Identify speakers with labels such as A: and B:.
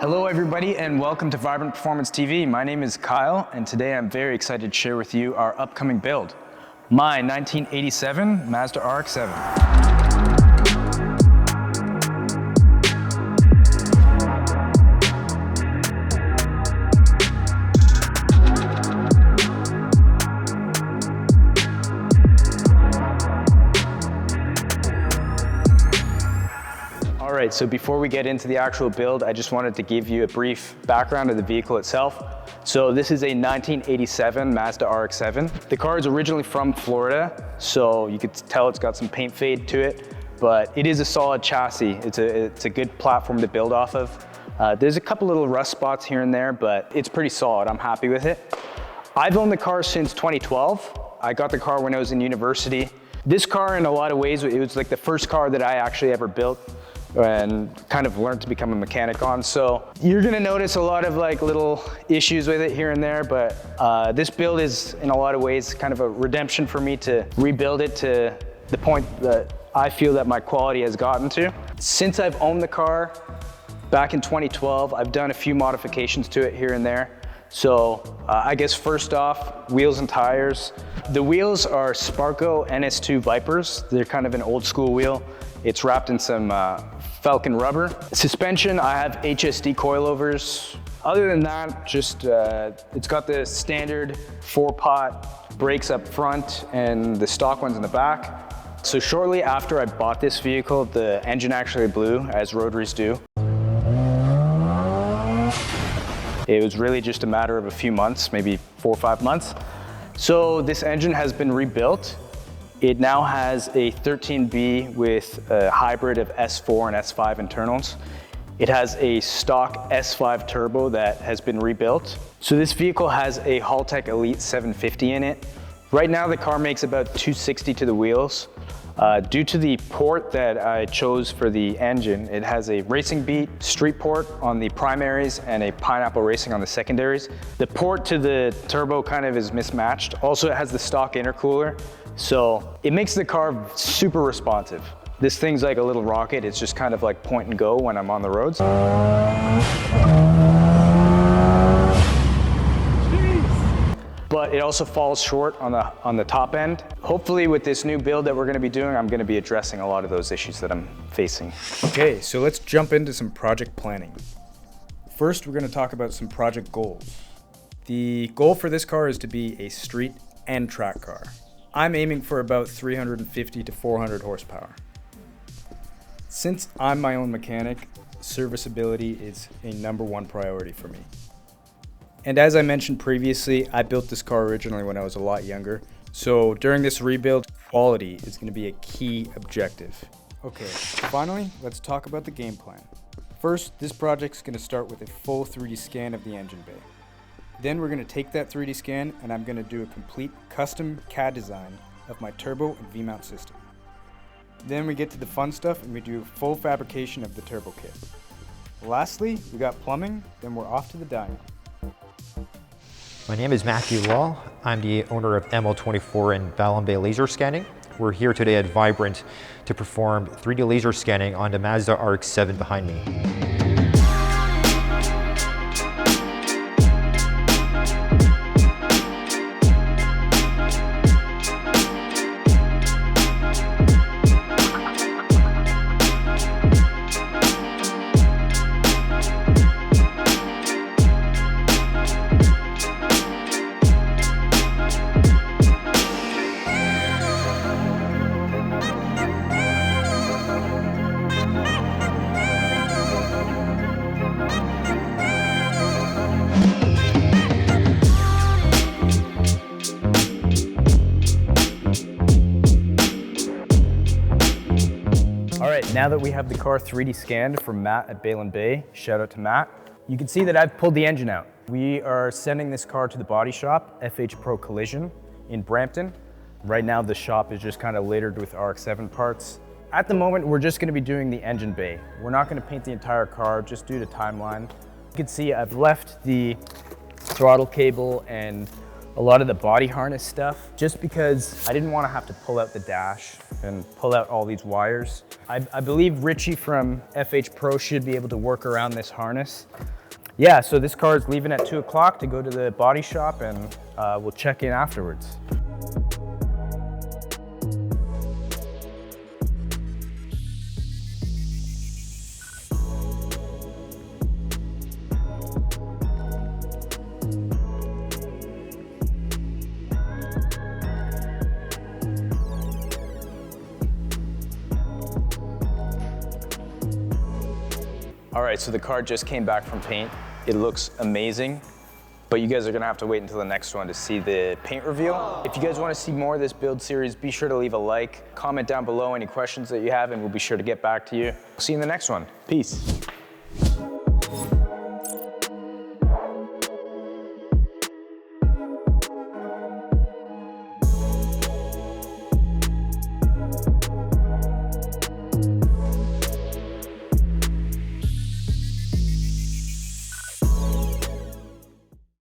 A: Hello everybody and welcome to Vibrant Performance TV. My name is Kyle and today I'm very excited to share with you our upcoming build, my 1987 Mazda RX7. Alright, so before we get into the actual build, I just wanted to give you a brief background of the vehicle itself. So this is a 1987 Mazda RX-7. The car is originally from Florida, so you could tell it's got some paint fade to it, but it is a solid chassis. It's a good platform to build off of. There's a couple little rust spots here and there, but it's pretty solid. I'm happy with it. I've owned the car since 2012. I got the car when I was in university. This car, in a lot of ways, it was like the first car that I actually ever built and kind of learned to become a mechanic on. So you're gonna notice a lot of like little issues with it here and there, but this build is in a lot of ways kind of a redemption for me to rebuild it to the point that I feel that my quality has gotten to. Since I've owned the car back in 2012, I've done a few modifications to it here and there. So I guess first off, wheels and tires. The wheels are Sparco NS2 Vipers. They're kind of an old school wheel. It's wrapped in some Falcon rubber. Suspension, I have HSD coilovers. Other than that, just it's got the standard 4-pot brakes up front and the stock ones in the back. So shortly after I bought this vehicle, the engine actually blew, as rotaries do. It was really just a matter of a few months, maybe 4 or 5 months. So this engine has been rebuilt. It now has a 13B with a hybrid of S4 and S5 internals. It has a stock S5 turbo that has been rebuilt. So this vehicle has a Haltech Elite 750 in it. Right now the car makes about 260 to the wheels. Due to the port that I chose for the engine, it has a Racing Beat street port on the primaries and a Pineapple Racing on the secondaries. The port to the turbo kind of is mismatched. Also, it has the stock intercooler, so it makes the car super responsive. This thing's like a little rocket. It's just kind of like point and go when I'm on the roads. But it also falls short on the top end. Hopefully with this new build that we're gonna be doing, I'm gonna be addressing a lot of those issues that I'm facing.
B: Okay, so let's jump into some project planning. First, we're gonna talk about some project goals. The goal for this car is to be a street and track car. I'm aiming for about 350 to 400 horsepower. Since I'm my own mechanic, serviceability is a #1 priority for me. And as I mentioned previously, I built this car originally when I was a lot younger. So during this rebuild, quality is going to be a key objective. Okay, finally, let's talk about the game plan. First, this project's going to start with a full 3D scan of the engine bay. Then we're going to take that 3D scan and I'm going to do a complete custom CAD design of my turbo and V-mount system. Then we get to the fun stuff and we do full fabrication of the turbo kit. Lastly, we got plumbing, then we're off to the dyno.
C: My name is Matthew Law. I'm the owner of ML24 and Ballon Bay Laser Scanning. We're here today at Vibrant to perform 3D laser scanning on the Mazda RX-7 behind me.
A: All right, now that we have the car 3D scanned from Matt at Ballon Bay, shout out to Matt, you can see that I've pulled the engine out. We are sending this car to the body shop, FH Pro Collision in Brampton. Right now the shop is just kind of littered with RX-7 parts. At the moment, we're just gonna be doing the engine bay. We're not gonna paint the entire car just due to timeline. You can see I've left the throttle cable and a lot of the body harness stuff, just because I didn't want to have to pull out the dash and pull out all these wires. I believe Richie from FH Pro should be able to work around this harness. Yeah, so this car is leaving at 2 o'clock to go to the body shop, and we'll check in afterwards. All right, so the car just came back from paint. It looks amazing, but you guys are gonna have to wait until the next one to see the paint reveal. If you guys wanna see more of this build series, be sure to leave a like, comment down below any questions that you have, and we'll be sure to get back to you. See you in the next one. Peace.